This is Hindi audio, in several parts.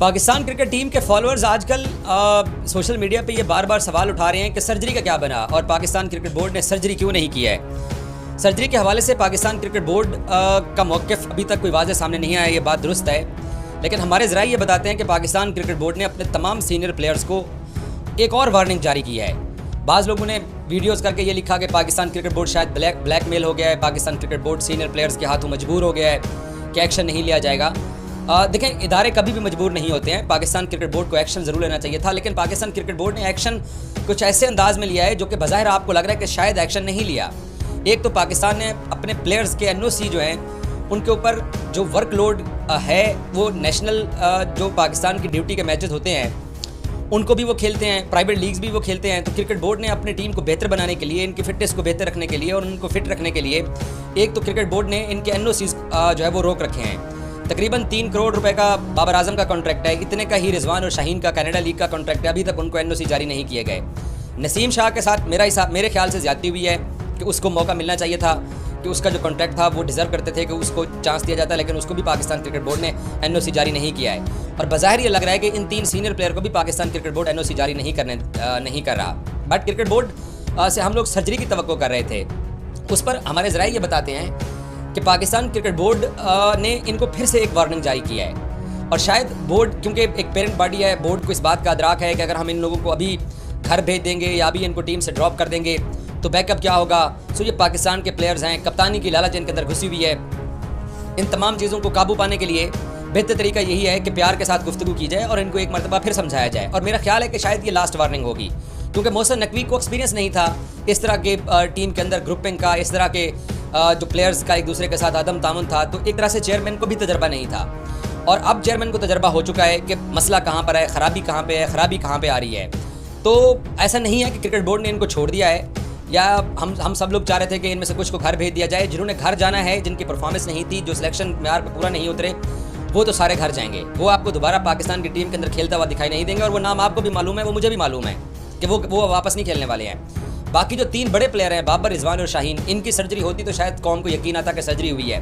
पाकिस्तान क्रिकेट टीम के फॉलोअर्स आजकल सोशल मीडिया पे ये बार बार सवाल उठा रहे हैं कि सर्जरी का क्या बना और पाकिस्तान क्रिकेट बोर्ड ने सर्जरी क्यों नहीं किया है। सर्जरी के हवाले से पाकिस्तान क्रिकेट बोर्ड का मौक़िफ़ अभी तक कोई वाज़ेह सामने नहीं आया, ये बात दुरुस्त है, लेकिन हमारे ज़राए ये बताते हैं कि पाकिस्तान क्रिकेट बोर्ड ने अपने तमाम सीनियर प्लेयर्स को एक और वार्निंग जारी की है। बाज़ लोगों ने वीडियोज़ करके ये लिखा कि पाकिस्तान क्रिकेट बोर्ड शायद ब्लैकमेल हो गया है, Pakistan cricket board senior players के हाथों मजबूर हो गया है कि एक्शन नहीं लिया जाएगा। देखें, इदारे कभी भी मजबूर नहीं होते हैं। पाकिस्तान क्रिकेट बोर्ड को एक्शन ज़रूर लेना चाहिए था, लेकिन पाकिस्तान क्रिकेट बोर्ड ने एक्शन कुछ ऐसे अंदाज में लिया है जो कि बज़ाहिर आपको लग रहा है कि शायद एक्शन नहीं लिया। एक तो पाकिस्तान ने अपने प्लेयर्स के NOC जो हैं उनके ऊपर जो वर्कलोड है वो नेशनल जो पाकिस्तान की ड्यूटी के मैचेस होते हैं उनको भी वो खेलते हैं, प्राइवेट लीग्स भी वो खेलते हैं। तो क्रिकेट बोर्ड ने अपनी टीम को बेहतर बनाने के लिए, इनकी फिटनेस को बेहतर रखने के लिए और उनको फिट रखने के लिए एक तो क्रिकेट बोर्ड ने इनके NOCs जो है वो रोक रखे हैं। तकरीबन 3 करोड़ रुपए का बाबर आजम का कॉन्ट्रैक्ट है, इतने का ही रिजवान और शाहीन का कनाडा लीग का कॉन्ट्रैक्ट है, अभी तक उनको NOC जारी नहीं किए गए। नसीम शाह के साथ मेरे ख्याल से ज़्यादती हुई है कि उसको मौका मिलना चाहिए था कि उसका जो कॉन्ट्रैक्ट था वो डिज़र्व करते थे कि उसको चांस दिया जाता, लेकिन उसको भी पाकिस्तान क्रिकेट बोर्ड ने NOC जारी नहीं किया है। और बज़ाहिर ये लग रहा है कि इन 3 सीनियर प्लेयर को भी पाकिस्तान क्रिकेट बोर्ड NOC जारी नहीं कर रहा। बट क्रिकेट बोर्ड से हम लोग सर्जरी की तवक्को कर रहे थे, उस पर हमारे ज़राए ये बताते हैं कि पाकिस्तान क्रिकेट बोर्ड ने इनको फिर से एक वार्निंग जारी किया है। और शायद बोर्ड, क्योंकि एक पेरेंट बॉडी है, बोर्ड को इस बात का अदराक है कि अगर हम इन लोगों को अभी घर भेज देंगे या अभी इनको टीम से ड्रॉप कर देंगे तो बैकअप क्या होगा। सो ये पाकिस्तान के प्लेयर्स हैं, कप्तानी की लालच इनके अंदर घुसी हुई है। इन तमाम चीज़ों को काबू पाने के लिए बेहतर तरीका यही है कि प्यार के साथ गुफ्तगू की जाए और इनको एक मरतबा फिर समझाया जाए। और मेरा ख्याल है कि शायद ये लास्ट वार्निंग होगी, क्योंकि मोहसिन नकवी को एक्सपीरियंस नहीं था इस तरह के टीम के अंदर ग्रुपिंग का, इस तरह के जो प्लेयर्स का एक दूसरे के साथ आदम तामुन था। तो एक तरह से चेयरमैन को भी तजर्बा नहीं था, और अब चेयरमैन को तजर्बा हो चुका है कि मसला कहाँ पर है, ख़राबी कहाँ पे है, ख़राबी कहाँ पे आ रही है। तो ऐसा नहीं है कि क्रिकेट बोर्ड ने इनको छोड़ दिया है, या हम सब लोग चाह रहे थे कि इनमें से कुछ को घर भेज दिया जाए। जिन्होंने घर जाना है, जिनकी परफॉर्मेंस नहीं थी, जो सिलेक्शन मेयार पर पूरा नहीं उतरे, वो तो सारे घर जाएंगे। वो आपको दोबारा पाकिस्तान की टीम के अंदर खेलता हुआ दिखाई नहीं देंगे, और वो नाम आपको भी मालूम है, वो मुझे भी मालूम है कि वो वापस नहीं खेलने वाले हैं। बाकी जो 3 बड़े प्लेयर हैं, बाबर, रिजवान और शाहीन, इनकी सर्जरी होती तो शायद कौम को यकीन आता कि सर्जरी हुई है।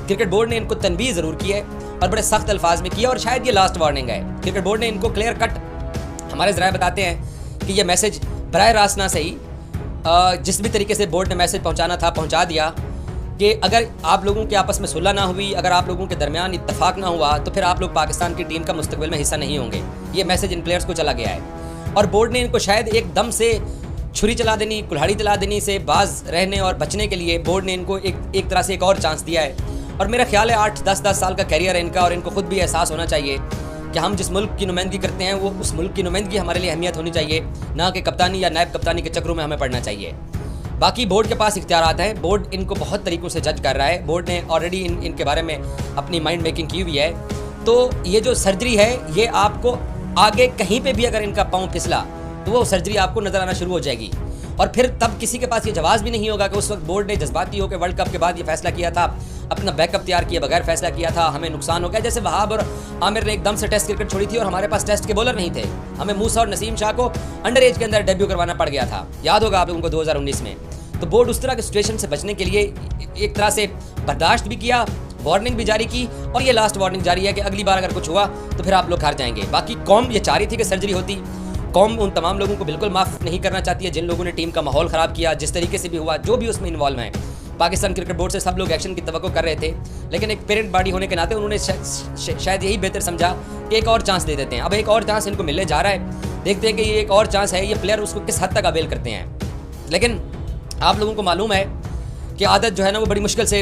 क्रिकेट बोर्ड ने इनको तनबीह ज़रूर की है और बड़े सख्त अल्फाज में किया, और शायद ये लास्ट वार्निंग है। क्रिकेट बोर्ड ने इनको क्लियर कट, हमारे ज़राए बताते हैं कि ये मैसेज बराह रास्त ना सही, जिस भी तरीके से बोर्ड ने मैसेज पहुंचाना था पहुंचा दिया कि अगर आप लोगों के आपस में सुलह ना हुई, अगर आप लोगों के दरमियान इत्तफाक ना हुआ, तो फिर आप लोग पाकिस्तान की टीम का मुस्तकबिल में हिस्सा नहीं होंगे। ये मैसेज इन प्लेयर्स को चला गया है, और बोर्ड ने इनको शायद एकदम से छुरी चला देनी, कुल्हाड़ी चला देनी से बाज रहने और बचने के लिए बोर्ड ने इनको एक तरह से एक और चांस दिया है। और मेरा ख्याल है 8-10 साल का कैरियर है इनका, और इनको खुद भी एहसास होना चाहिए कि हम जिस मुल्क की नुमाइंदगी करते हैं वो उस मुल्क की नुमाइंदगी हमारे लिए अहमियत होनी चाहिए, ना कि कप्तानी या नायब कप्तानी के चक्रों में हमें पड़ना चाहिए। बाकी बोर्ड के पास इख्तियारात हैं, बोर्ड इनको बहुत तरीक़ों से जज कर रहा है। बोर्ड ने ऑलरेडी इनके बारे में अपनी माइंड मेकिंग की हुई है। तो ये जो सर्जरी है, ये आपको आगे कहीं पर भी अगर इनका पाँव फिसला तो वो सर्जरी आपको नज़र आना शुरू हो जाएगी, और फिर तब किसी के पास ये जवाब भी नहीं होगा कि उस वक्त बोर्ड ने जज्बाती होकर वर्ल्ड कप के बाद ये फैसला किया था, अपना बैकअप तैयार किए बगैर फैसला किया था, हमें नुकसान हो गया। जैसे वहाब और आमिर ने एकदम से टेस्ट क्रिकेट छोड़ी थी और हमारे पास टेस्ट के बॉलर नहीं थे, हमें मूसा और नसीम शाह को अंडर एज के अंदर डेब्यू करवाना पड़ गया था, याद होगा आप लोगों को 2019 में। तो बोर्ड उस तरह के सिचुएशन से बचने के लिए एक तरह से बर्दाश्त भी किया, वार्निंग भी जारी की, और ये लास्ट वार्निंग जारी है कि अगली बार अगर कुछ हुआ तो फिर आप लोग घर जाएंगे। बाकी कौम ये चाह रही थी कि सर्जरी होती, कौम उन तमाम लोगों को बिल्कुल माफ़ नहीं करना चाहती है जिन लोगों ने टीम का माहौल ख़राब किया, जिस तरीके से भी हुआ, जो भी उसमें इन्वॉल्व हैं। पाकिस्तान क्रिकेट बोर्ड से सब लोग एक्शन की तवक्को कर रहे थे, लेकिन एक पेरेंट बॉडी होने के नाते उन्होंने शायद यही बेहतर समझा कि एक और चांस दे देते हैं। अब एक और चांस इनको मिलने जा रहा है, देखते हैं कि ये एक और चांस है, ये प्लेयर उसको किस हद तक अवेल करते हैं। लेकिन आप लोगों को मालूम है कि आदत जो है ना वो बड़ी मुश्किल से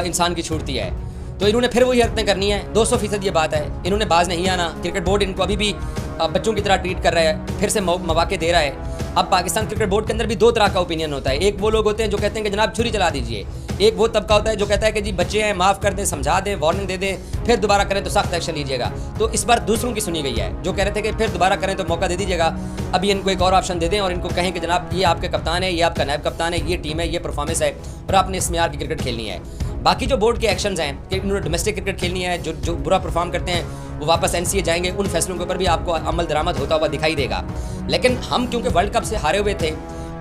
इंसान की छूटती है, तो इन्होंने फिर वही हरकतें करनी है। 200% ये बात है, इन्होंने बाज नहीं आना। क्रिकेट बोर्ड इनको अभी भी बच्चों की तरह ट्रीट कर रहा है, फिर से मौके दे रहा है। अब पाकिस्तान क्रिकेट बोर्ड के अंदर भी 2 तरह का ओपिनियन होता है। एक वो लोग होते हैं जो कहते हैं कि जनाब छुरी चला दीजिए, एक वो तबका होता है जो कहता है कि जी बच्चे हैं, माफ़ कर दें, समझा दें, वार्निंग दे दें, फिर दोबारा करें तो सख्त एक्शन लीजिएगा। तो इस बार दूसरों की सुनी गई है, जो कह रहे थे कि फिर दोबारा करें तो मौका दे दीजिएगा। अभी इनको एक और ऑप्शन दे दें और इनको कहें कि जनाब ये आपके कप्तान है, ये आपका नायब कप्तान है, ये टीम है, ये परफॉर्मेंस है, और आपने इस मेयार की क्रिकेट खेलनी है। बाकी जो बोर्ड के एक्शंस हैं कि इन्होंने डोमेस्टिक क्रिकेट खेलनी है, जो बुरा परफॉर्म करते हैं वो वापस NCA जाएंगे, उन फैसलों के ऊपर भी आपको अमल दरामद होता हुआ दिखाई देगा। लेकिन हम क्योंकि वर्ल्ड कप से हारे हुए थे,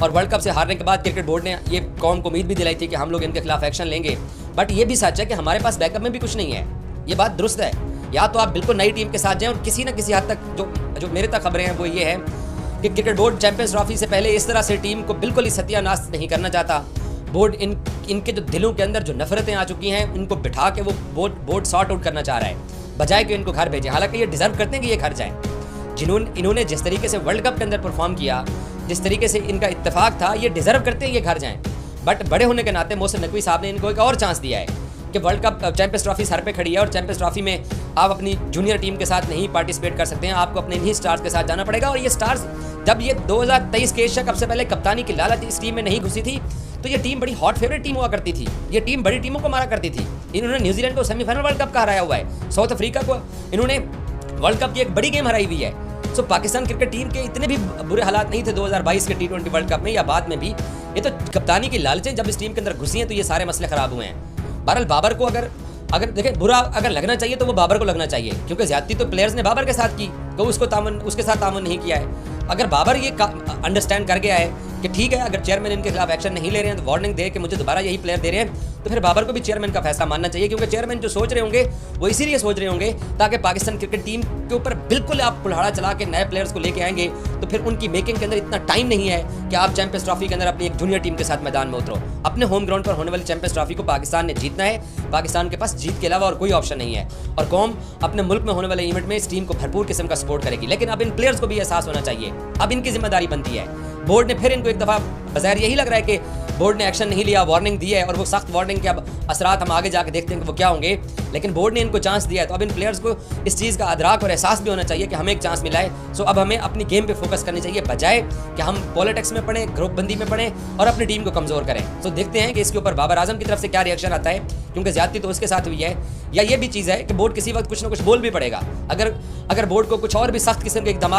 और वर्ल्ड कप से हारने के बाद क्रिकेट बोर्ड ने ये कौम को उम्मीद भी दिलाई थी कि हम लोग इनके खिलाफ एक्शन लेंगे, बट ये भी सच है कि हमारे पास बैकअप में भी कुछ नहीं है। ये बात दुरुस्त है या तो आप बिल्कुल नई टीम के साथ जाएं, और किसी न किसी हद तक जो मेरे तक खबरें हैं वो ये है कि क्रिकेट बोर्ड चैंपियंस ट्रॉफी से पहले इस तरह से टीम को बिल्कुल ही सत्यानाश नहीं करना चाहता। बोर्ड इनके जो दिलों के अंदर जो नफरतें आ चुकी हैं उनको बिठा के वो बोर्ड सॉर्ट आउट करना चाह रहा है, बजाय कि इनको घर भेजे। हालांकि ये डिजर्व करते हैं कि ये घर जाएं। इन्होंने जिस तरीके से वर्ल्ड कप के अंदर परफॉर्म किया, जिस तरीके से इनका इत्तेफाक था, ये डिजर्व करते हैं ये घर जाएं। बट बड़े होने के नाते मोहसिन नकवी साहब ने इनको एक और चांस दिया है कि world cup champions trophy sir पे खड़ी है और चैंपियंस ट्रॉफी में आप अपनी जूनियर टीम के साथ नहीं पार्टिसिपेट कर सकते हैं, आपको अपने इन्हीं स्टार्स के साथ जाना पड़ेगा। और ये स्टार्स जब ये 2023 के एशिया कप से पहले कप्तानी की लालच इस टीम में नहीं घुसी थी तो ये टीम बड़ी हॉट फेवरेट टीम हुआ करती थी। ये टीम बड़ी टीमों को मारा करती थी। इन्होंने न्यूजीलैंड को सेमीफाइनल वर्ल्ड कप का हराया हुआ है, साउथ अफ्रीका को इन्होंने वर्ल्ड कप की एक बड़ी गेम हराई हुई है। सो पाकिस्तान क्रिकेट टीम के इतने भी बुरे हालात नहीं थे 2022 के T20 वर्ल्ड कप में या बाद में भी। ये तो कप्तानी की लालचें जब इस टीम के अंदर घुसी हैं तो ये सारे मसले खराब हुए हैं। बहरहाल बाबर को अगर देखें बुरा अगर लगना चाहिए तो वो बाबर को लगना चाहिए, क्योंकि ज्यादती तो प्लेयर्स ने बाबर के साथ की, तो उसके साथ तामन नहीं किया है। अगर बाबर ये अंडरस्टैंड कर गया है कि ठीक है, अगर चेयरमैन इनके खिलाफ एक्शन नहीं ले रहे हैं तो वार्निंग दे कि मुझे दोबारा यही प्लेयर दे रहे हैं, तो फिर बाबर को भी चेयरमैन का फैसला मानना चाहिए। क्योंकि चेयरमैन जो सोच रहे होंगे वो इसीलिए सोच रहे होंगे ताकि पाकिस्तान क्रिकेट टीम के ऊपर बिल्कुल आप कुल्हाड़ा चला के नए प्लेयर्स को लेके आएंगे तो फिर उनकी मेकिंग के अंदर इतना टाइम नहीं है कि आप चैंपियंस ट्रॉफी के अंदर अपनी एक जूनियर टीम के साथ मैदान में उतरो। अपने होम ग्राउंड पर होने वाली चैंपियंस ट्रॉफी को पाकिस्तान ने जीतना है। पाकिस्तान के पास जीत के अलावा और कोई ऑप्शन नहीं है, और कौम अपने मुल्क में होने वाले इवेंट में इस टीम को भरपूर किस्म का सपोर्ट करेगी। लेकिन अब इन प्लेयर्स को भी एहसास होना चाहिए, अब इनकी जिम्मेदारी बनती है। बोर्ड ने फिर इनको एक दफ़ा बज़ाहिर यही लग रहा है कि बोर्ड ने एक्शन नहीं लिया, वार्निंग दी है, और वो सख्त वार्निंग के अब असरात हम आगे जाके देखते हैं कि वो क्या होंगे। लेकिन बोर्ड ने इनको चांस दिया है तो अब इन प्लेयर्स को इस चीज़ का अदराक और एहसास भी होना चाहिए कि हमें एक चांस मिला है। सो अब हमें अपनी गेम पे फोकस करनी चाहिए, बजाय कि हम पॉलिटिक्स में पढ़ें, ग्रुप बंदी में पढ़ें और अपनी टीम को कमज़ोर करें। तो देखते हैं कि इसके ऊपर बाबर आजम की तरफ से क्या रिएक्शन आता है, क्योंकि ज्यादती तो उसके साथ हुई है। या ये भी चीज़ है कि बोर्ड किसी वक्त कुछ ना कुछ बोल भी पड़ेगा। अगर बोर्ड को कुछ और भी सख्त किस्म के इकदाम